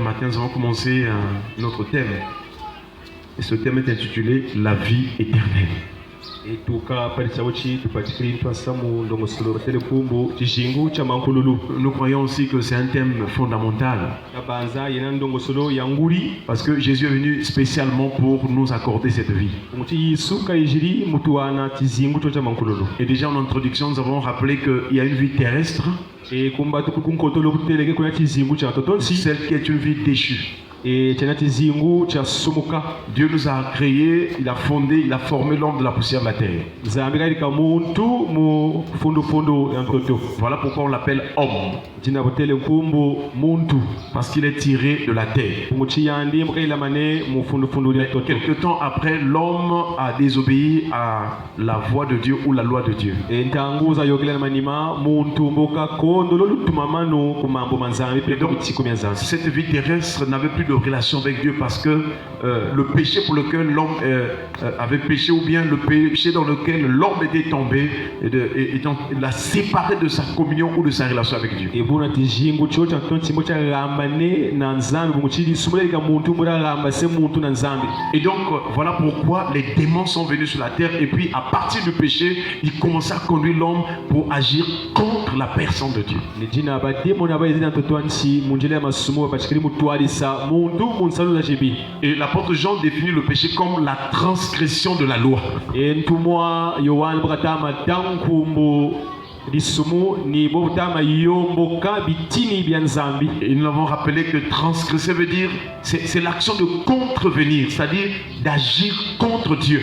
matin, nous avons commencé notre thème. Et ce thème est intitulé La vie éternelle. Nous croyons aussi que c'est un thème fondamental. Parce que Jésus est venu spécialement pour nous accorder cette vie. Et déjà en introduction, nous avons rappelé qu'il y a une vie terrestre. Celle qui est une vie déchue. Dieu nous a créés, il a fondé, il a formé l'homme de la poussière de la terre. Voilà pourquoi on l'appelle homme. Parce qu'il est tiré de la terre. Quelque temps après, l'homme a désobéi à la voix de Dieu ou la loi de Dieu. Et donc, cette vie terrestre n'avait plus de relation avec Dieu parce que le péché pour lequel l'homme avait péché, ou bien le péché dans lequel l'homme était tombé, et donc il l'a séparé de sa communion ou de sa relation avec Dieu. Et donc voilà pourquoi les démons sont venus sur la terre, et puis à partir du péché, ils commençaient à conduire l'homme pour agir contre la personne de Dieu. Et l'apôtre Jean définit le péché comme la transgression de la loi. Et nous avons rappelé que transgresser veut dire c'est l'action de contrevenir, c'est-à-dire d'agir contre Dieu.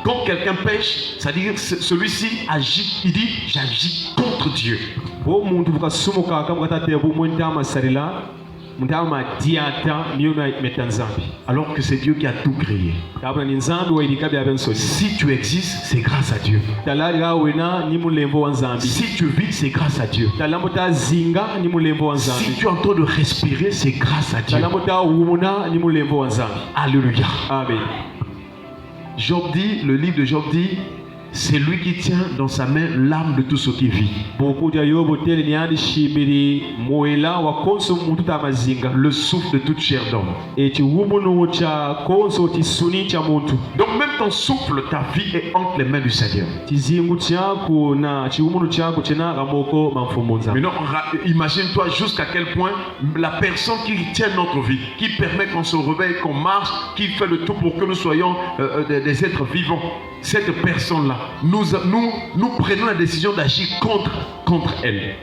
Quand quelqu'un pêche, c'est-à-dire celui-ci agit, il dit j'agis contre Dieu. Alors que c'est Dieu qui a tout créé. Si tu existes, c'est grâce à Dieu. Si tu vis, c'est grâce à Dieu. Si tu es en train de respirer, c'est grâce à Dieu. Alléluia. Amen. Job dit, le livre de Job dit, c'est lui qui tient dans sa main l'âme de tout ce qui vit. Le souffle de toute chair d'homme. Donc même ton souffle, ta vie est entre les mains du Seigneur. Maintenant, imagine-toi jusqu'à quel point la personne qui tient notre vie, qui permet qu'on se réveille, qu'on marche, qui fait le tout pour que nous soyons des êtres vivants, cette personne-là, nous prenons la décision d'agir contre elle.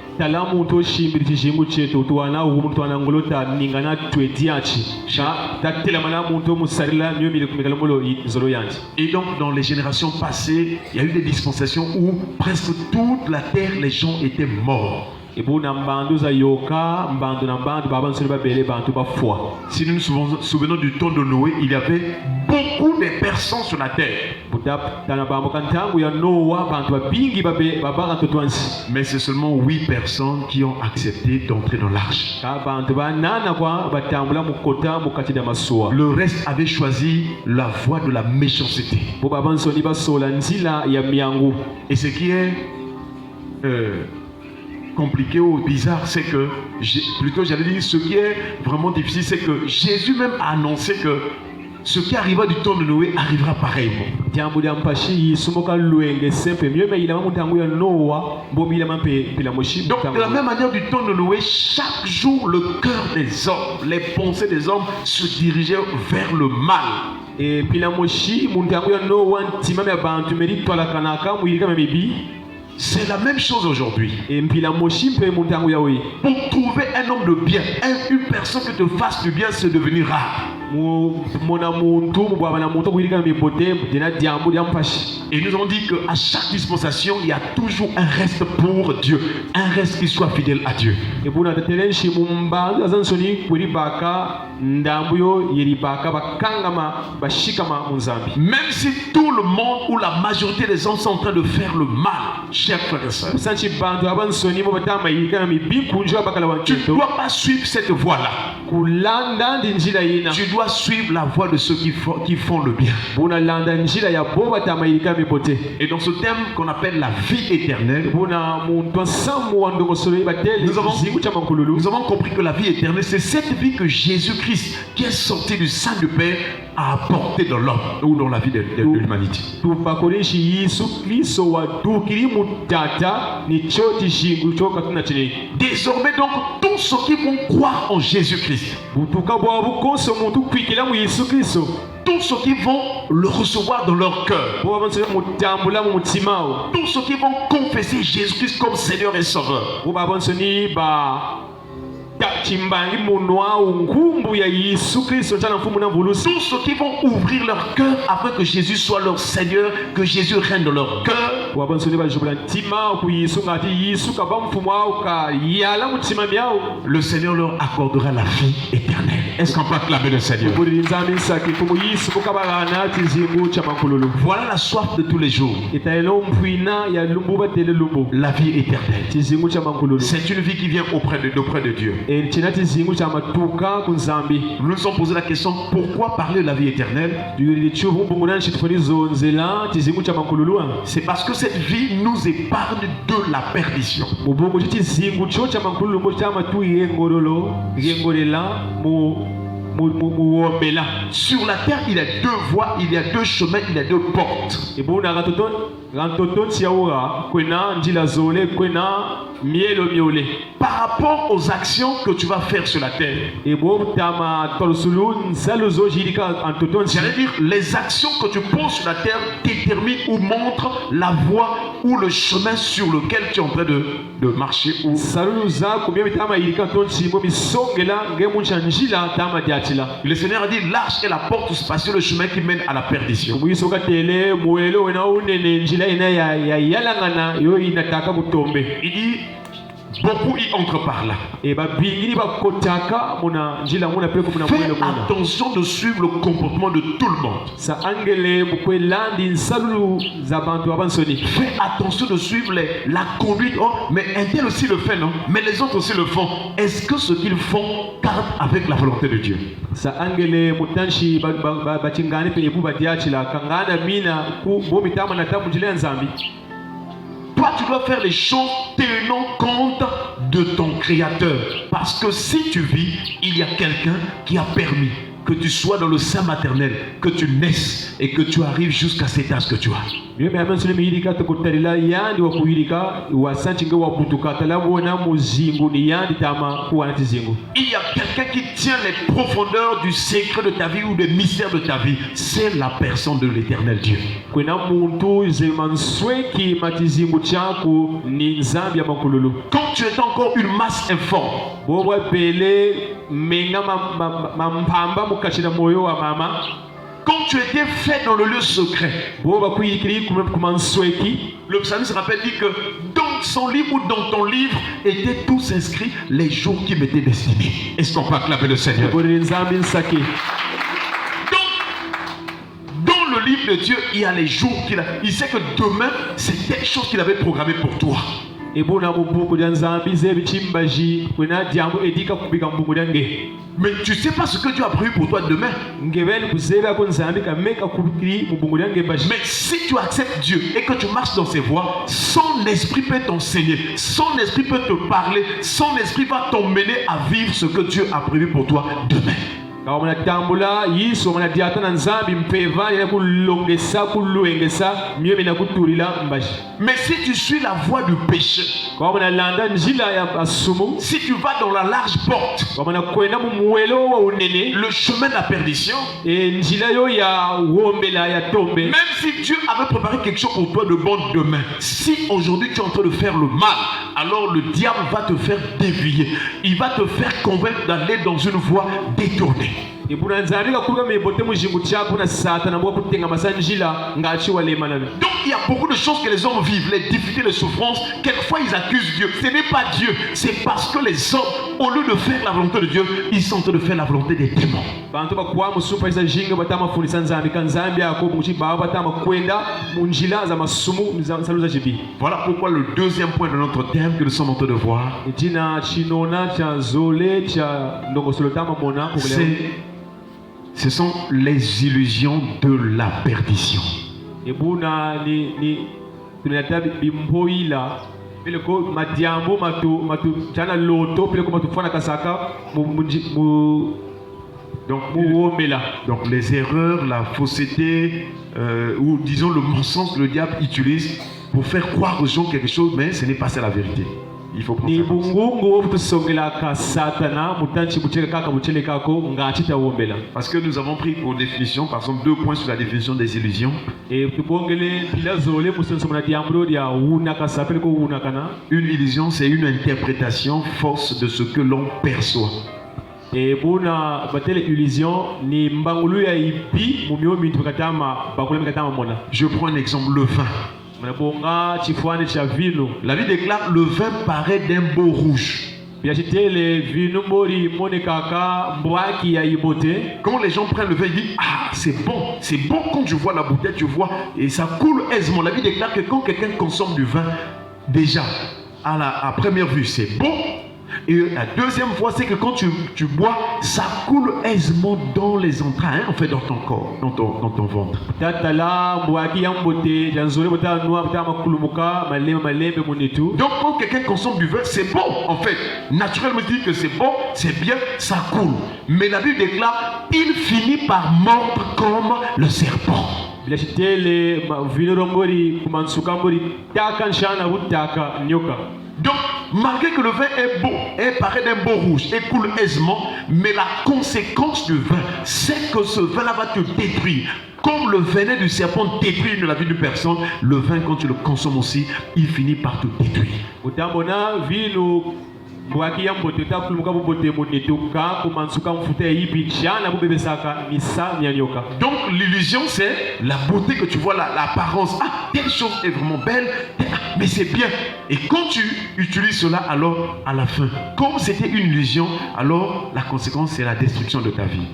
Et donc dans les générations passées, il y a eu des dispensations où presque toute la terre, les gens étaient morts. Si nous nous souvenons du temps de Noé, il y avait beaucoup de personnes sur la terre. Mais c'est seulement 8 personnes qui ont accepté d'entrer dans l'arche. Le reste avait choisi la voie de la méchanceté. Et ce qui est compliqué ou bizarre, c'est que, plutôt j'allais dire, ce qui est vraiment difficile, c'est que Jésus même a annoncé que ce qui arriva du temps de Noé arrivera pareillement. Donc de la même manière du temps de Noé, chaque jour le cœur des hommes, les pensées des hommes se dirigeaient vers le mal. Et puis c'est la même chose aujourd'hui. Pour trouver un homme de bien, une personne qui te fasse du bien, c'est devenu rare. Et nous avons dit qu'à chaque dispensation, il y a toujours un reste pour Dieu, un reste qui soit fidèle à Dieu. Même si tout le monde ou la majorité des gens sont en train de faire le mal, chers frères et sœurs, tu ne dois pas suivre cette voie-là. Tu dois suivre la voie de ceux qui font le bien. Et dans ce thème qu'on appelle la vie éternelle, nous avons compris que la vie éternelle, c'est cette vie que Jésus-Christ, qui est sorti du sein du Père, a apporté dans l'homme ou dans la vie de l'humanité. Désormais donc, tous ceux qui vont croire en Jésus-Christ, tous ceux qui vont le recevoir dans leur cœur, tous ceux qui vont confesser Jésus-Christ comme Seigneur et Sauveur, tous ceux qui vont ouvrir leur cœur afin que Jésus soit leur Seigneur, que Jésus règne dans leur cœur, le Seigneur leur accordera la vie éternelle. Est-ce qu'on peut acclamer le Seigneur? Voilà la soif de tous les jours. La vie éternelle. C'est une vie qui vient auprès de Dieu. Nous nous sommes posé la question, pourquoi parler de la vie éternelle? C'est parce que cette vie nous épargne de la perdition. Sur la terre, il y a deux voies, il y a deux chemins, il y a deux portes. Par rapport aux actions que tu vas faire sur la terre, j'allais dire, les actions que tu poses sur la terre déterminent ou montrent la voie ou le chemin sur lequel tu es en train de marcher. Le Seigneur a dit, large est la porte spacieux, le chemin qui mène à la perdition. Il dit, beaucoup y entrent par là. Fais attention de suivre le comportement de tout le monde. Fais attention de suivre la conduite. Oh, mais un tel aussi le fait, non? Mais les autres aussi le font. Est-ce que ce qu'ils font cadre avec la volonté de Dieu? Toi, tu dois faire les choses tenant compte de ton Créateur. Parce que si tu vis, il y a quelqu'un qui a permis que tu sois dans le sein maternel, que tu naisses et que tu arrives jusqu'à cet âge que tu as. Il y a quelqu'un qui tient les profondeurs du secret de ta vie ou des mystères de ta vie. C'est la personne de l'Éternel Dieu. Quand tu étais encore une masse informe, quand tu étais fait dans le lieu secret, le psalmiste rappelle dit que dans son livre ou dans ton livre étaient tous inscrits les jours qui m'étaient destinés. Est-ce qu'on peut acclamer le Seigneur? Donc, dans le livre de Dieu, il y a les jours qu'il a. Il sait que demain, c'est quelque chose qu'il avait programmé pour toi. Mais tu ne sais pas ce que Dieu a prévu pour toi demain. Mais si tu acceptes Dieu et que tu marches dans ses voies, son esprit peut t'enseigner, son esprit peut te parler, son esprit va t'emmener à vivre ce que Dieu a prévu pour toi demain. Mais si tu suis la voie du péché, si tu vas dans la large porte, le chemin de la perdition, même si Dieu avait préparé quelque chose pour toi de bon demain, si aujourd'hui tu es en train de faire le mal, alors le diable va te faire dévier. Il va te faire convaincre d'aller dans une voie détournée. Donc il y a beaucoup de choses que les hommes vivent, les difficultés, les souffrances. Quelquefois ils accusent Dieu. Ce n'est pas Dieu, c'est parce que les hommes, au lieu de faire la volonté de Dieu, ils sont en train de faire la volonté des démons. bantu bakwa musupa isa jinga batama fundisa nzambi kanzambi yako muchi baba batama kwenda munjila za masumu saluza jibi. Voilà pourquoi le deuxième point de notre thème que nous sommes en train de voir, ce sont les illusions de la perdition. Donc les erreurs, la fausseté, ou disons le mensonge que le diable utilise pour faire croire aux gens quelque chose, mais ce n'est pas ça la vérité. Il faut prendre ça. Parce que nous avons pris pour définition, par exemple, 2 points sur la définition des illusions. Une illusion, c'est une interprétation fausse de ce que l'on perçoit. Je prends un exemple, le vin. La Bible déclare le vin paraît d'un beau rouge. Quand les gens prennent le vin, ils disent ah c'est bon quand tu vois la bouteille, tu vois et ça coule aisément. La Bible déclare que quand quelqu'un consomme du vin, déjà à première vue c'est bon. Et la deuxième fois, c'est que quand tu bois, ça coule aisément dans les entrailles, en fait dans ton corps, dans ton ventre. Donc quand quelqu'un consomme du vin, c'est bon en fait. Naturellement, il dit que c'est bon, c'est bien, ça coule. Mais la Bible déclare, il finit par mordre comme le serpent. Donc, malgré que le vin est beau, et paraît d'un beau rouge, et coule aisément, mais la conséquence du vin, c'est que ce vin-là va te détruire. Comme le venin du serpent détruit la vie d'une personne, le vin, quand tu le consommes aussi, il finit par te détruire. Donc l'illusion c'est la beauté que tu vois, l'apparence. Ah, telle chose est vraiment belle, mais c'est bien. Et quand tu utilises cela, alors à la fin, comme c'était une illusion, alors la conséquence c'est la destruction de ta vie.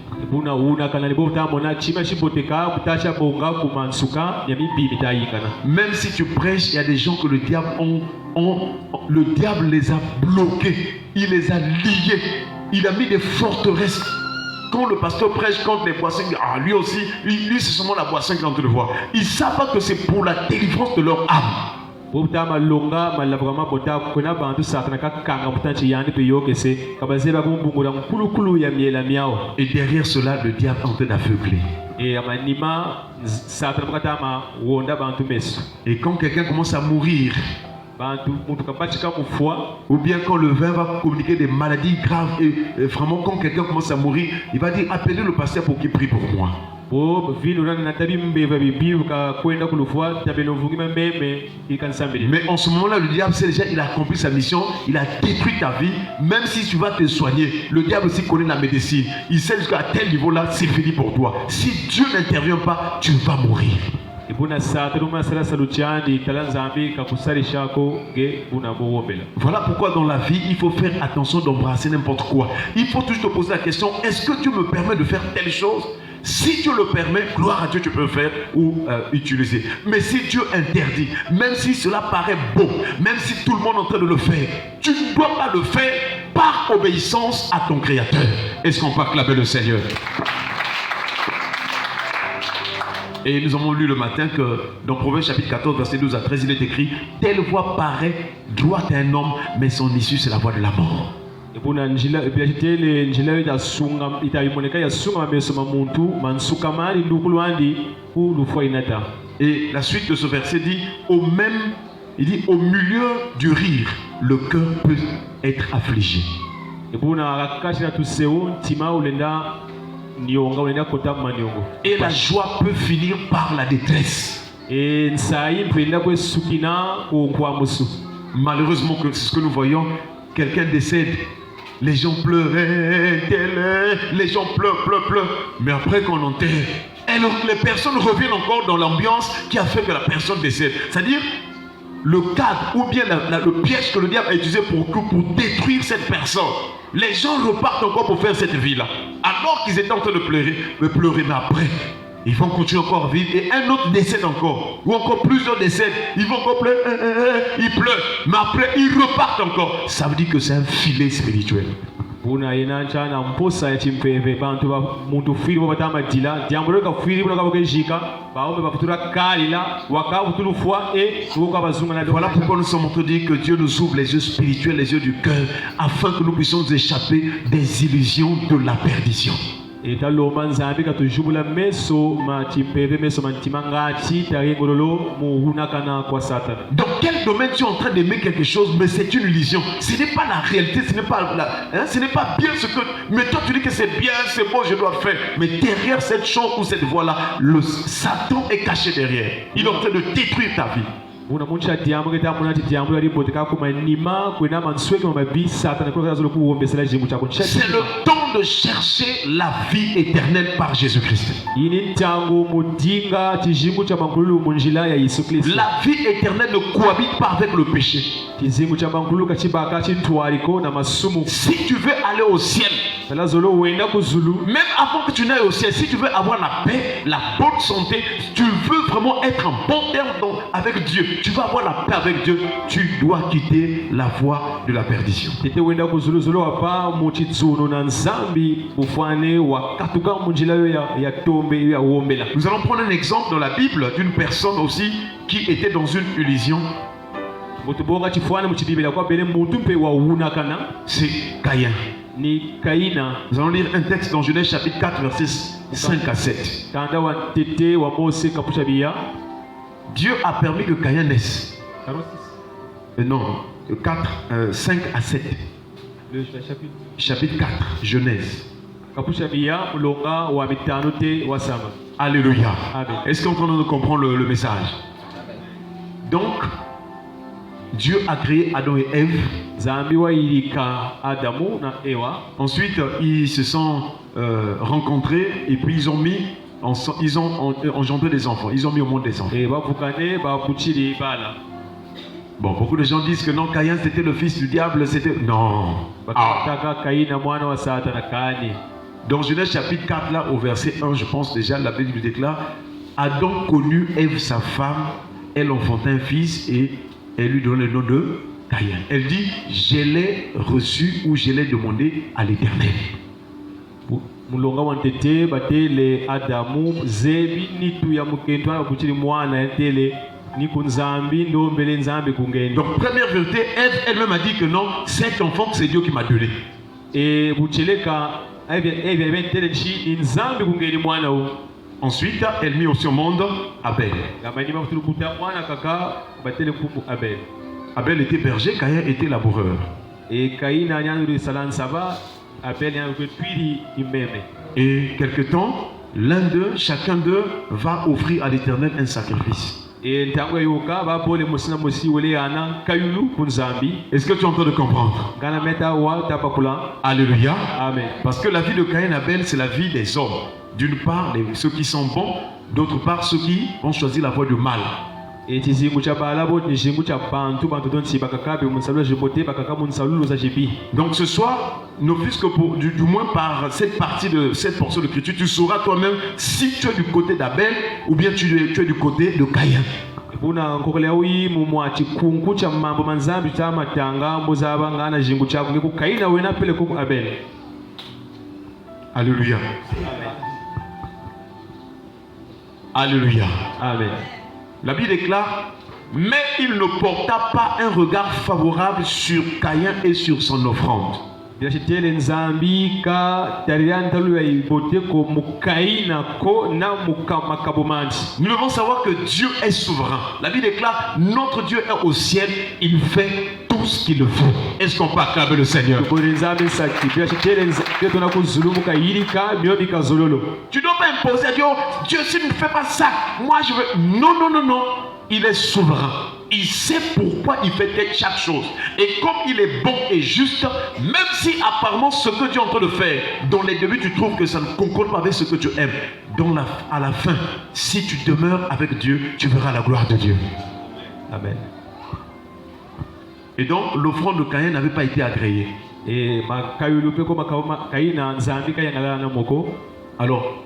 Même si tu prêches, il y a des gens que le diable le diable les a bloqués, il les a liés, il a mis des forteresses. Quand le pasteur prêche contre les boissons, lui aussi, lui c'est seulement la boisson qu'il est en train de voir. Ils ne savent pas que c'est pour la délivrance de leur âme. Et derrière cela, le diable est en train d'aveugler. Et quand quelqu'un commence à mourir, ou bien quand le vin va communiquer des maladies graves, et vraiment quand quelqu'un commence à mourir, il va dire appelez le pasteur pour qu'il prie pour moi. Mais en ce moment-là, le diable sait déjà, il a accompli sa mission, il a détruit ta vie. Même si tu vas te soigner, le diable aussi connaît la médecine. Il sait jusqu'à tel niveau-là, c'est fini pour toi. Si Dieu n'intervient pas, tu vas mourir. Voilà pourquoi dans la vie, il faut faire attention d'embrasser n'importe quoi. Il faut toujours te poser la question, est-ce que Dieu me permet de faire telle chose? Si Dieu le permet, gloire à Dieu, tu peux le faire ou utiliser. Mais si Dieu interdit, même si cela paraît beau, même si tout le monde est en train de le faire, tu ne dois pas le faire par obéissance à ton Créateur. Est-ce qu'on peut acclamer le Seigneur? Et nous avons lu le matin que dans Proverbe chapitre 14, verset 12 à 13, il est écrit « Telle voie paraît droite à un homme, mais son issue c'est la voie de la mort. » Et la suite de ce verset dit il dit au milieu du rire, le cœur peut être affligé. Et la joie peut finir par la détresse. Malheureusement, c'est ce que nous voyons. Quelqu'un décède, les gens pleurent, les gens pleurent. Mais après qu'on enterre, les personnes reviennent encore dans l'ambiance qui a fait que la personne décède. C'est-à-dire, le cadre ou bien le piège que le diable a utilisé pour détruire cette personne. Les gens repartent encore pour faire cette vie-là. Alors qu'ils étaient en train de pleurer, mais après, ils vont continuer encore à vivre et un autre décède encore. Ou encore plusieurs décèdent. Ils vont encore pleurer, ils pleurent. Mais après, ils repartent encore. Ça veut dire que c'est un filet spirituel. Una inanchana mposa ya chimpeve bantu ba muntu firi bo batama dila diambolo ka firi bona ka bokejika baombe bafutura kalila wakabutulu foi et uko bazunga na. Voilà pourquoi nous sommes en train de dire que Dieu nous ouvre les yeux spirituels, les yeux du cœur, afin que nous puissions échapper des illusions de la perdition. Eta lomba nzambi katujubula meso ma chimpeve meso mantimanga chi tarengololo muhuna kana kwa Satan. Dans quel domaine tu es en train d'aimer quelque chose, mais c'est une illusion. Ce n'est pas la réalité, ce n'est pas ce n'est pas bien ce que. Mais toi tu dis que c'est bien, c'est bon, je dois faire. Mais derrière cette chose ou cette voie-là, le Satan est caché derrière. Il est en train de détruire ta vie. C'est le temps de chercher la vie éternelle par Jésus-Christ. La vie éternelle ne cohabite pas avec le péché. Si tu veux aller au ciel, même avant que tu n'ailles au ciel, si tu veux avoir la paix, la bonne santé, tu veux vraiment être en bon terme avec Dieu, tu vas avoir la paix avec Dieu, tu dois quitter la voie de la perdition. Nous allons prendre un exemple dans la Bible d'une personne aussi qui était dans une illusion. C'est Caïn. Nous allons lire un texte dans Genèse chapitre 4 versets 5 à 7. Dieu a permis que Caïn naisse. Non, 5 à 7. Chapitre 4, Genèse. Alléluia. Est-ce qu'on est en train de comprendre le message? Donc, Dieu a créé Adam et Ève. Ensuite, ils se sont rencontrés et puis ils ont engendré des enfants. Ils ont mis au monde des enfants. Bon, beaucoup de gens disent que non, Caïn c'était le fils du diable, c'était... Non. Dans Genèse chapitre 4, là, au verset 1, je pense déjà, la Bible déclare, Adam connut Ève, sa femme, elle enfanta un fils et elle lui donne le nom de Caïn. Elle dit, je l'ai reçu ou je l'ai demandé à l'Éternel. Donc première vérité, Ève elle-même a dit que non, cet enfant c'est Dieu qui m'a donné. Ensuite, elle mit aussi au monde Abel. Abel était berger, Caïn était laboureur. Et quelque temps, chacun d'eux va offrir à l'Éternel un sacrifice. Est-ce que tu es en train de comprendre? Alléluia. Amen. Parce que la vie de Caïn et Abel, c'est la vie des hommes. D'une part, ceux qui sont bons, d'autre part, ceux qui vont choisir la voie du mal. Donc ce soir, ne plus que du moins par cette portion de l'écriture, tu sauras toi-même si tu es du côté d'Abel ou bien tu es du côté de Caïn. Alléluia. Alléluia. Amen. La Bible déclare, mais il ne porta pas un regard favorable sur Caïn et sur son offrande. Nous devons savoir que Dieu est souverain. La Bible déclare, notre Dieu est au ciel, il fait tout ce qu'il faut. Est-ce qu'on peut acclamer le Seigneur? Tu ne dois pas imposer à Dieu, Dieu si tu ne fais pas ça, moi je veux... Non, non, non, non. Il est souverain. Il sait pourquoi il fait chaque chose. Et comme il est bon et juste, même si apparemment ce que tu es en train de faire, dans les débuts tu trouves que ça ne concorde pas avec ce que tu aimes, à la fin, si tu demeures avec Dieu, tu verras la gloire de Dieu. Amen. Et donc, l'offrande de Caïn n'avait pas été agréée. Alors,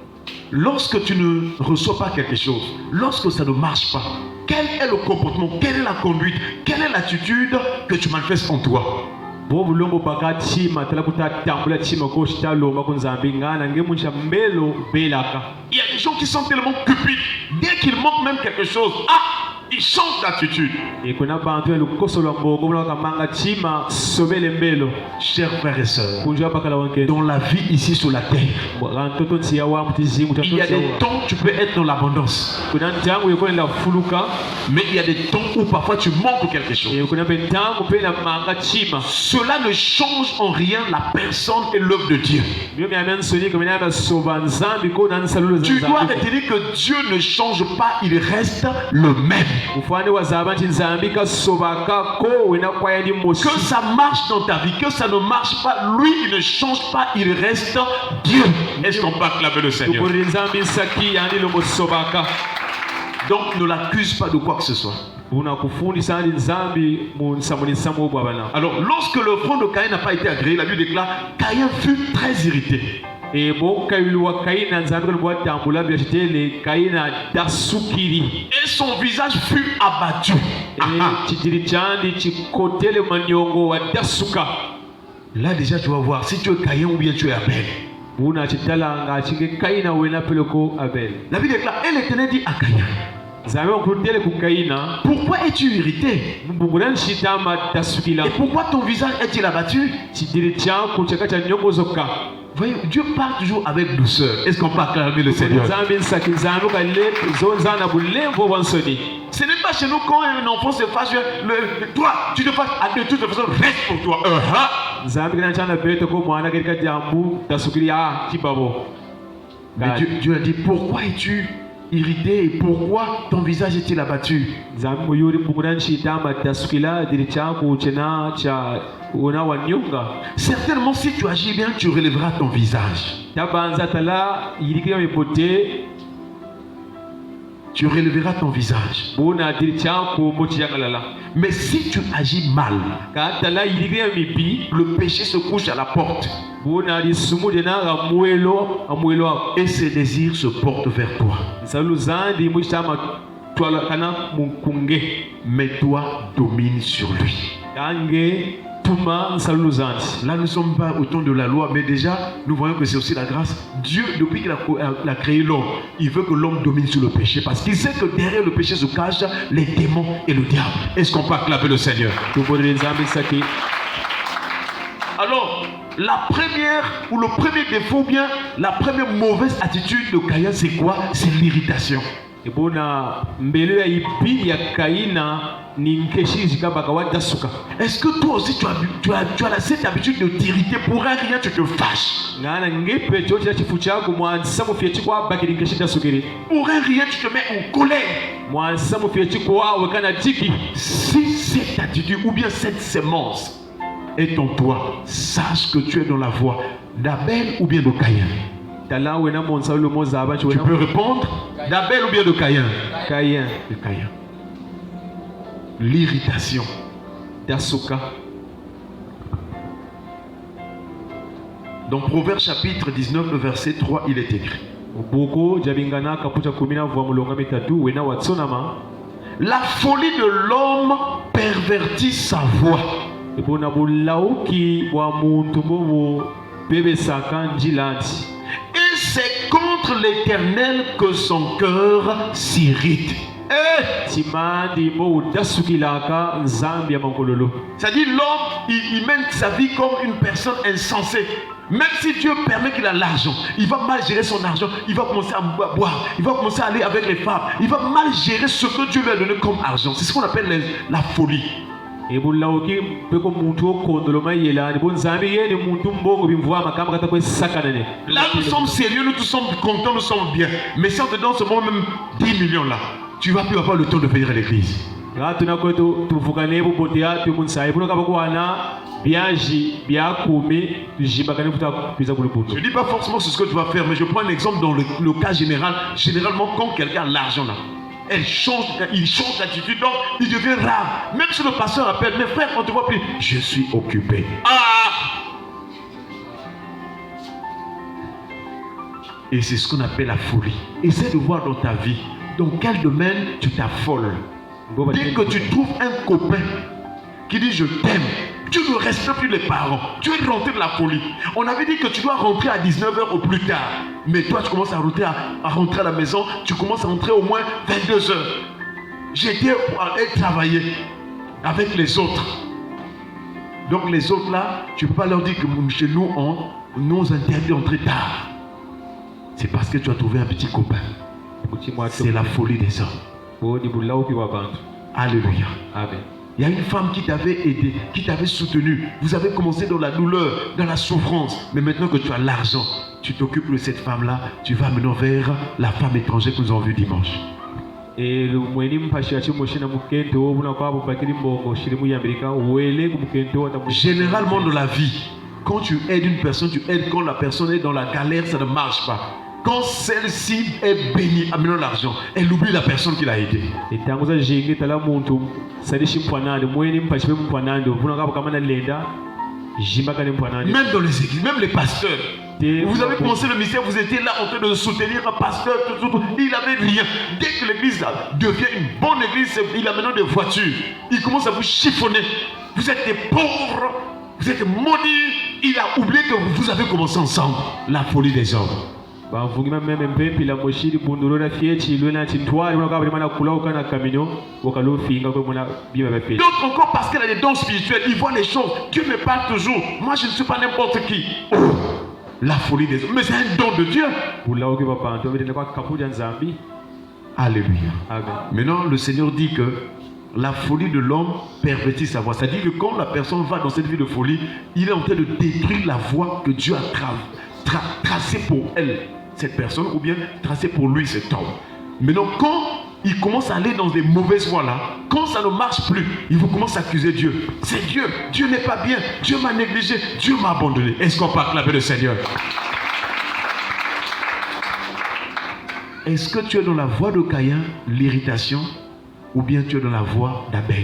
lorsque tu ne reçois pas quelque chose, lorsque ça ne marche pas, quel est le comportement, quelle est la conduite, quelle est l'attitude que tu manifestes en toi? Il y a des gens qui sont tellement cupides, dès qu'il manque même quelque chose, ils changent d'attitude. Chers frères et sœurs, dans la vie ici sur la terre, il y a des temps où tu peux être dans l'abondance, mais il y a des temps où parfois tu manques quelque chose. Cela ne change en rien la personne et l'œuvre de Dieu. Tu dois retenir que Dieu ne change pas, il reste le même. Que ça marche dans ta vie, que ça ne marche pas, lui il ne change pas, il reste Dieu. Est-ce qu'on peut acclamer le Seigneur? Donc ne l'accuse pas de quoi que ce soit. Alors lorsque l'offrande de Caïn n'a pas été agréée, la Bible déclare Caïn fut très irrité. Et son visage fut abattu. Là déjà tu vas voir si tu es Caïn ou bien tu es Abel. La Bible déclare, et l'Éternel dit à Caïn, pourquoi es-tu irrité? Et pourquoi ton visage est-il abattu? Voyez, Dieu parle toujours avec douceur. Est-ce qu'on peut acclamer le Seigneur? Ce n'est pas chez nous quand un enfant se fâche, toi, tu te fâches, de toute façon, reste pour toi. Mais Dieu a dit, pourquoi es-tu irrité et pourquoi ton visage est-il abattu? Certainement si tu agis bien, tu relèveras ton visage. Tu relèveras ton visage. Mais si tu agis mal, le péché se couche à la porte. Et ses désirs se portent vers toi. Mais toi, domine sur lui. Là, nous ne sommes pas au temps de la loi, mais déjà, nous voyons que c'est aussi la grâce. Dieu, depuis qu'il a créé l'homme, il veut que l'homme domine sur le péché. Parce qu'il sait que derrière le péché se cachent les démons et le diable. Est-ce qu'on peut acclamer le Seigneur? Alors, la première ou le premier défaut, ou bien la première mauvaise attitude de Caïn, c'est quoi? C'est l'irritation. Est-ce que toi aussi tu as cette habitude de t'irriter? Pour un rien tu te fâches. Pour un rien tu te mets en colère. Si cette attitude ou bien cette sémence est en toi, sache que tu es dans la voie d'Abel ou bien de Caïn. Tu peux répondre d'Abel ou bien de Caïn? Caïn. De Caïn. L'irritation. Dans Proverbes chapitre 19, le verset 3, il est écrit: la folie de l'homme pervertit sa voix. Et c'est contre l'Éternel que son cœur s'irrite. C'est-à-dire l'homme, il mène sa vie comme une personne insensée. Même si Dieu permet qu'il a l'argent, il va mal gérer son argent, il va commencer à boire, il va commencer à aller avec les femmes, il va mal gérer ce que Dieu lui a donné comme argent. C'est ce qu'on appelle la folie. Là nous sommes sérieux, nous tous sommes contents, nous sommes bien. Mais si on te donne ce moment même 10 millions là, tu ne vas plus avoir le temps de venir à l'église. Je ne dis pas forcément ce que tu vas faire, mais je prends un exemple dans le cas général. Généralement, quand quelqu'un a l'argent là, il change d'attitude, donc il devient rare. Même si le pasteur appelle, mes frères, on ne te voit plus, je suis occupé. Et c'est ce qu'on appelle la folie. Essaie de voir dans ta vie, dans quel domaine tu t'affoles. Dès que tu trouves un copain qui dit je t'aime, tu ne respectes plus les parents, tu es rentré de la folie. On avait dit que tu dois rentrer à 19h au plus tard. Mais toi tu commences à rentrer à la maison, tu commences à rentrer au moins 22h. J'étais pour aller travailler avec les autres. Donc les autres là, tu ne peux pas leur dire que chez nous on nous interdit d'entrer tard. C'est parce que tu as trouvé un petit copain. C'est la folie des hommes. Alléluia. Amen. Il y a une femme qui t'avait aidé, qui t'avait soutenu. Vous avez commencé dans la douleur, dans la souffrance. Mais maintenant que tu as l'argent, tu t'occupes de cette femme-là. Tu vas maintenant vers la femme étrangère que nous avons vue dimanche. Généralement dans la vie, quand tu aides une personne, tu aides quand la personne est dans la galère, ça ne marche pas. Quand celle-ci est bénie, amenant l'argent, elle oublie la personne qui l'a aidée. Même dans les églises, même les pasteurs. Vous avez commencé le ministère, vous étiez là en train de soutenir un pasteur, il n'avait rien. Dès que l'église devient une bonne église, il a maintenant des voitures. Il commence à vous chiffonner. Vous êtes des pauvres, vous êtes maudits. Il a oublié que vous avez commencé ensemble. La folie des hommes. D'autres encore parce qu'elle a des dons spirituels, ils voient les choses. Dieu me parle toujours. Moi je ne suis pas n'importe qui. Oh, la folie des hommes. Mais c'est un don de Dieu. Alléluia. Amen. Maintenant le Seigneur dit que la folie de l'homme pervertit sa voie. C'est-à-dire que quand la personne va dans cette vie de folie, il est en train de détruire la voie que Dieu a tracée pour elle, cette personne, ou bien tracée pour lui, cet homme. Maintenant, quand il commence à aller dans des mauvaises voies là, quand ça ne marche plus, il vous commence à accuser Dieu. C'est Dieu. Dieu n'est pas bien. Dieu m'a négligé. Dieu m'a abandonné. Est-ce qu'on peut acclamer le Seigneur? Est-ce que tu es dans la voie de Caïn, l'irritation, ou bien tu es dans la voie d'Abel?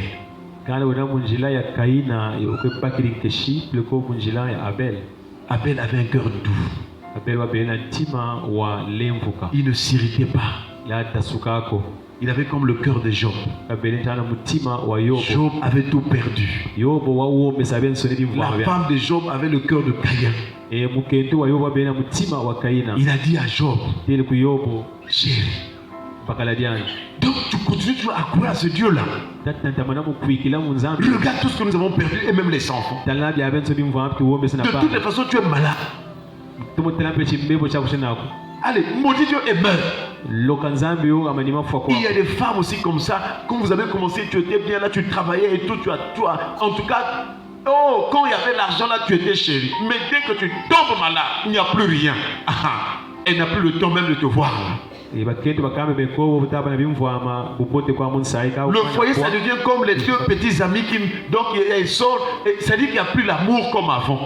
Abel avait un cœur doux. Il ne s'irritait pas. Il avait comme le cœur de Job. Job avait tout perdu. La femme de Job avait le cœur de Caïn. Il a dit à Job, chérie, donc tu continues toujours à croire à ce Dieu-là. Regarde tout ce que nous avons perdu et même les enfants. De toutes les façons, tu es malade. Allez, maudit Dieu et meurs. Il y a des femmes aussi comme ça. Quand vous avez commencé, tu étais bien là, tu travaillais et tout. En tout cas, oh, quand il y avait l'argent là, tu étais chérie. Mais dès que tu tombes malade, il n'y a plus rien. Elle n'a plus le temps même de te voir. Le foyer, ça devient comme les deux petits amis qui donc ils sortent. C'est-à-dire qu'il n'y a plus l'amour comme avant.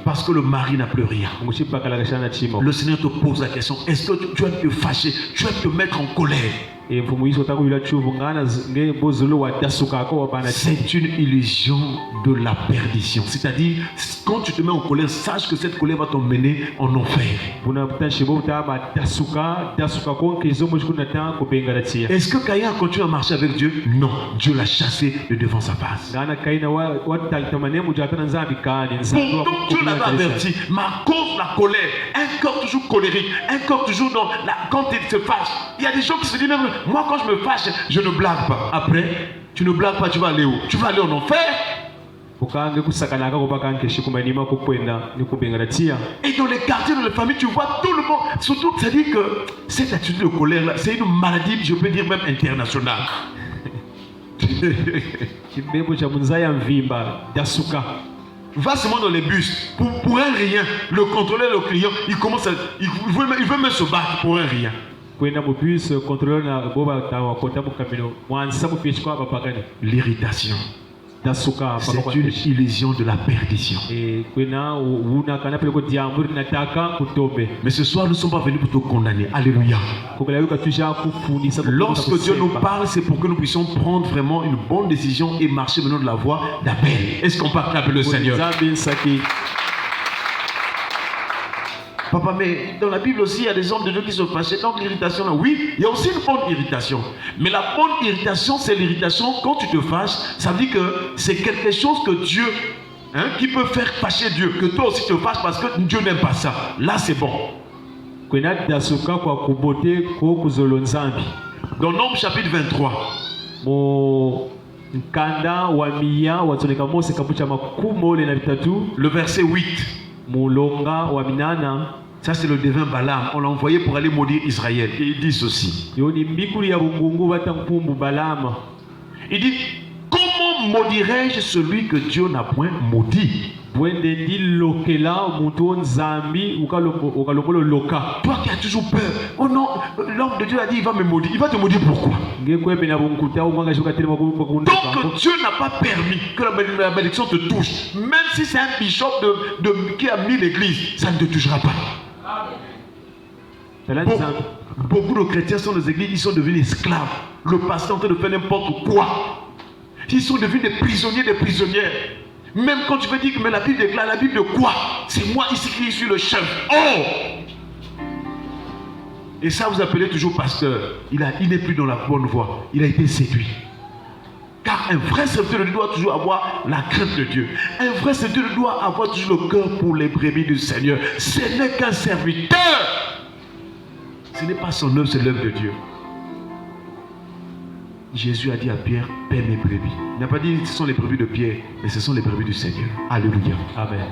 Parce que le mari n'a plus rien. Le Seigneur te pose la question, est-ce que tu vas te fâcher, tu vas te mettre en colère? C'est une illusion de la perdition. C'est-à-dire, quand tu te mets en colère, sache que cette colère va t'emmener en enfer. Est-ce que Caïn a continué à marcher avec Dieu? Non, Dieu l'a chassé de devant sa face. Pourtant, Dieu l'avait averti, mais à cause de la colère, un corps toujours colérique, un corps toujours dans quand il se fâche, il y a des gens qui se disent même, moi quand je me fâche, je ne blague pas. Après, tu ne blagues pas, tu vas aller où? Tu vas aller en enfer. Et dans les quartiers, dans les familles, tu vois tout le monde. Surtout, ça dit que cette attitude de colère là, c'est une maladie, je peux dire même internationale. Va seulement dans les bus, pour un rien, le contrôleur, le client, il veut même se battre pour un rien. L'irritation. dasuka C'est une illusion de la perdition. Mais ce soir, nous ne sommes pas venus pour te condamner. Alléluia. Lorsque Dieu nous parle, c'est pour que nous puissions prendre vraiment une bonne décision et marcher maintenant de la voie d'Abel. Est-ce qu'on peut acclamer le Seigneur? Papa, mais dans la Bible aussi, il y a des hommes de Dieu qui se fâchaient. Donc l'irritation, là, oui, il y a aussi une bonne irritation. Mais la bonne irritation, c'est l'irritation quand tu te fâches. Ça veut dire que c'est quelque chose que Dieu, qui peut faire fâcher Dieu. Que toi aussi te fâches parce que Dieu n'aime pas ça. Là, c'est bon. Dans Nombre chapitre 23. Le verset 8. Ça c'est le devin Balaam. On l'a envoyé pour aller maudire Israël. Et il dit ceci. Il dit, comment maudirais-je celui que Dieu n'a point maudit? Toi qui as toujours peur. Oh non, l'homme de Dieu a dit il va me maudire. Il va te maudire pourquoi? Donc Dieu n'a pas permis que la malédiction te touche. Même si c'est un bishop qui a mis l'église, ça ne te touchera pas. Beaucoup de chrétiens sont dans les églises, ils sont devenus esclaves. Le pasteur est en train de faire n'importe quoi. Ils sont devenus des prisonniers, des prisonnières. Même quand tu veux dire que mais la Bible déclare, la Bible de quoi? C'est moi ici qui suis le chef. Oh! Et ça vous appelez toujours pasteur. Il n'est plus dans la bonne voie. Il a été séduit. Car un vrai serviteur de Dieu doit toujours avoir la crainte de Dieu. Un vrai serviteur de Dieu doit avoir toujours le cœur pour les brebis du Seigneur. Ce n'est qu'un serviteur. Ce n'est pas son œuvre, c'est l'œuvre de Dieu. Jésus a dit à Pierre, paie mes brebis. Il n'a pas dit ce sont les brebis de Pierre, mais ce sont les brebis du Seigneur. Alléluia. Amen.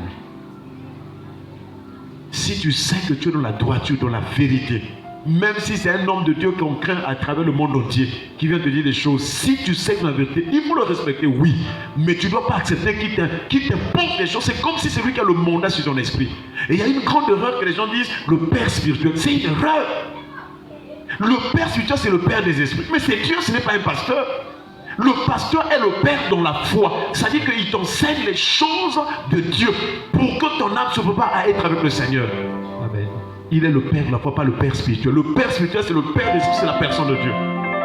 Si tu sais que tu es dans la droiture, dans la vérité, même si c'est un homme de Dieu qu'on craint à travers le monde entier, qui vient te dire des choses, si tu sais que la vérité, il faut le respecter, oui. Mais tu ne dois pas accepter qu'il t'impose des choses. C'est comme si c'est lui qui a le mandat sur ton esprit. Et il y a une grande erreur que les gens disent, le père spirituel. C'est une erreur. Le père spirituel, c'est le père des esprits. Mais c'est Dieu, ce n'est pas un pasteur. Le pasteur est le père dans la foi. C'est-à-dire qu'il t'enseigne les choses de Dieu pour que ton âme ne se prépare à être avec le Seigneur. Amen. Il est le père de la foi, pas le père spirituel. Le père spirituel, c'est le père des esprits, c'est la personne de Dieu.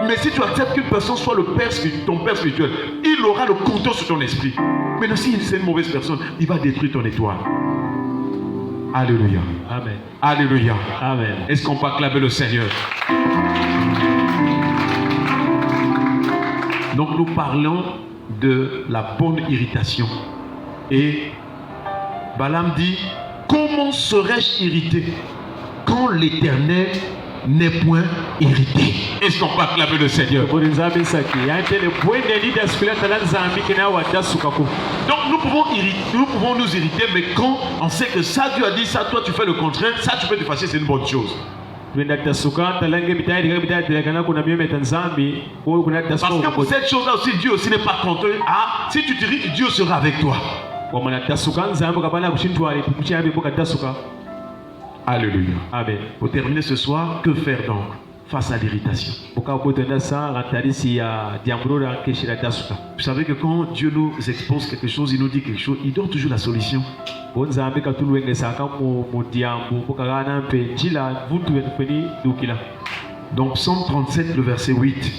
Mais si tu acceptes qu'une personne soit le père spirituel, ton père spirituel, il aura le contrôle sur ton esprit. Mais si c'est une mauvaise personne, il va détruire ton étoile. Alléluia. Amen. Alléluia. Amen. Est-ce qu'on peut acclamer le Seigneur? Donc nous parlons de la bonne irritation. Et Balaam dit, comment serais-je irrité quand l'Éternel n'est point irrité? Est-ce qu'on peut acclamer le Seigneur? Donc nous pouvons nous irriter, mais quand on sait que ça Dieu a dit ça, toi tu fais le contraire, ça tu peux te fâcher, c'est une bonne chose. Parce que pour cette chose-là aussi, Dieu aussi n'est pas contre. Ah, si tu t'irrites, Dieu sera avec toi. Alléluia. Amen. Pour terminer ce soir, que faire donc face à l'irritation? Vous savez que quand Dieu nous expose quelque chose, il nous dit quelque chose, il donne toujours la solution. Donc Psaume 37, le verset 8.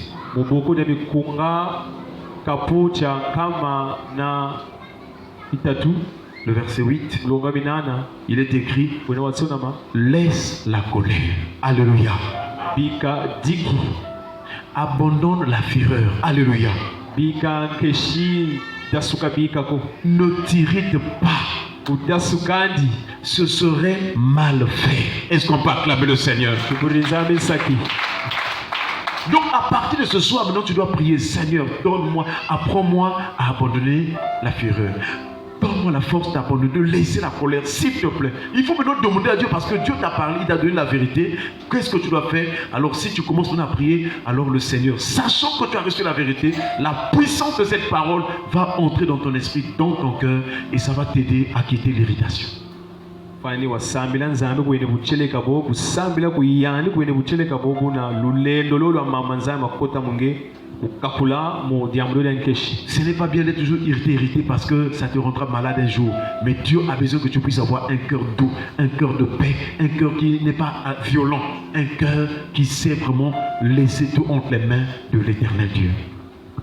Le verset 8, il est écrit, laisse la colère. Alléluia. Abandonne la fureur. Alléluia. Ne t'irrite pas. Ce serait mal fait. Est-ce qu'on peut acclamer le Seigneur? Donc à partir de ce soir, maintenant tu dois prier, Seigneur, donne-moi, apprends-moi à abandonner la fureur. Donne-moi la force d'abandonner, de laisser la colère, s'il te plaît. Il faut maintenant demander à Dieu parce que Dieu t'a parlé, il t'a donné la vérité. Qu'est-ce que tu dois faire? Alors si tu commences maintenant à prier, alors le Seigneur, sachant que tu as reçu la vérité, la puissance de cette parole va entrer dans ton esprit, dans ton cœur, et ça va t'aider à quitter l'irritation. fani wasambila nzambe kwene bucheleka bo busambila kuyani kwene bucheleka bo na lulendo lolo mama nzambe akota munge ukakula mu diamolo yankeshi. Ce n'est pas bien d'être toujours irrité parce que ça te rendra malade un jour. Mais Dieu a besoin que tu puisses avoir un cœur doux, un cœur de paix, un cœur qui n'est pas violent, un cœur qui sait vraiment laisser tout entre les mains de l'Éternel Dieu.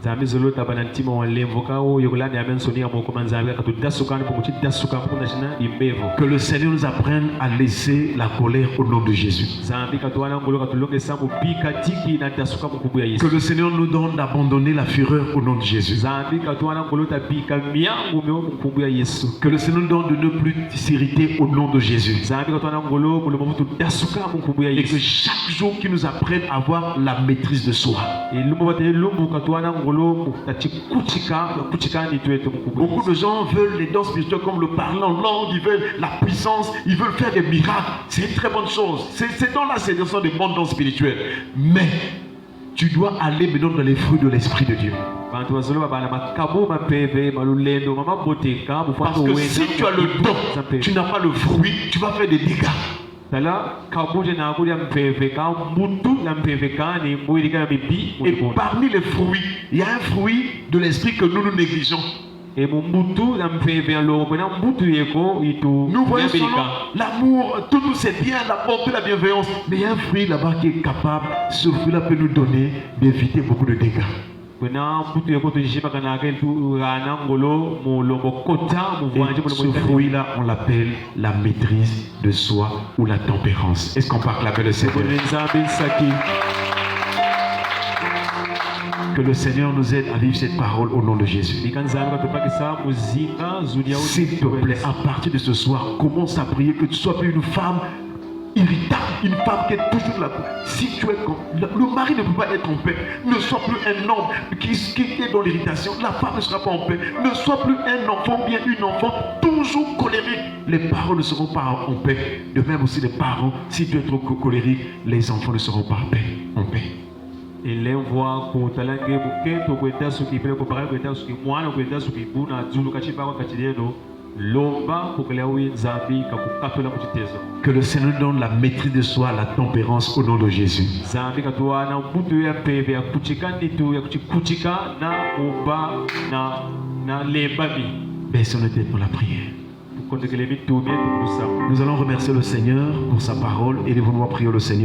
Zambi zolo tabana ntima wa lemvoka o yokolani amen sonia mo komanzambe ka tudasukana po muti dasuka po na jina imbevo. Que le Seigneur nous apprenne à laisser la colère au nom de Jésus. Zambi ka tuana ngolo ka tulonge samu pika tiki na dasuka mo kubu ya Yesu. Que le Seigneur nous donne d'abandonner la fureur au nom de Jésus. Zambi ka tuana ngolo ta pika miangu mo kubu ya Yesu. Que le Seigneur nous donne de ne plus s'irriter au nom de Jésus. Zambi ka tuana ngolo mo mutu dasuka mo kubu ya Yesu. Et que chaque jour qui nous apprenne à avoir la maîtrise de soi. Et lumbu bate lumbu ka tuana beaucoup de gens veulent les dons spirituels comme le parler en langue, ils veulent la puissance, ils veulent faire des miracles. C'est une très bonne chose. Ces dons-là, ce sont des bons dons spirituels. Mais tu dois aller maintenant dans les fruits de l'Esprit de Dieu. Parce que si tu as le don, tu n'as pas le fruit, tu vas faire des dégâts. Et parmi les fruits, il y a un fruit de l'esprit que nous négligeons. Nous voyons seulement l'amour, tout c'est bien, la bonté, la bienveillance. Mais il y a un fruit là-bas qui est capable, ce fruit-là peut nous donner d'éviter beaucoup de dégâts. Ce fruit-là, on l'appelle la maîtrise de soi ou la tempérance. Est-ce qu'on parle avec le Seigneur? Que le Seigneur nous aide à vivre cette parole au nom de Jésus. S'il te plaît, à partir de ce soir, commence à prier que tu sois plus une femme irritable, une femme qui est toujours là. Si tu es le mari ne peut pas être en paix, ne sois plus un homme qui est dans l'irritation, la femme ne sera pas en paix. Ne sois plus un enfant, bien une enfant, toujours colérique. Les parents ne seront pas en paix. De même aussi les parents, si tu es trop colérique, les enfants ne seront pas en paix. Et l'envoi pour talangue bukento kwenda suki pele ko parale kwenda suki mwana kwenda suki buna zulu kachipa kwa kachileno lomba pokelewi nzambi kakukatola kutitezo. Que le Seigneur donne la maîtrise de soi, la tempérance au nom de Jésus. Nzambi katoa na mbuto ya peve ya kuchikandi tu ya kuchikuchika na umba na lebabi. Baissons nos têtes pour la prière. Nous allons remercier le Seigneur pour sa parole et devons-nous prier le Seigneur.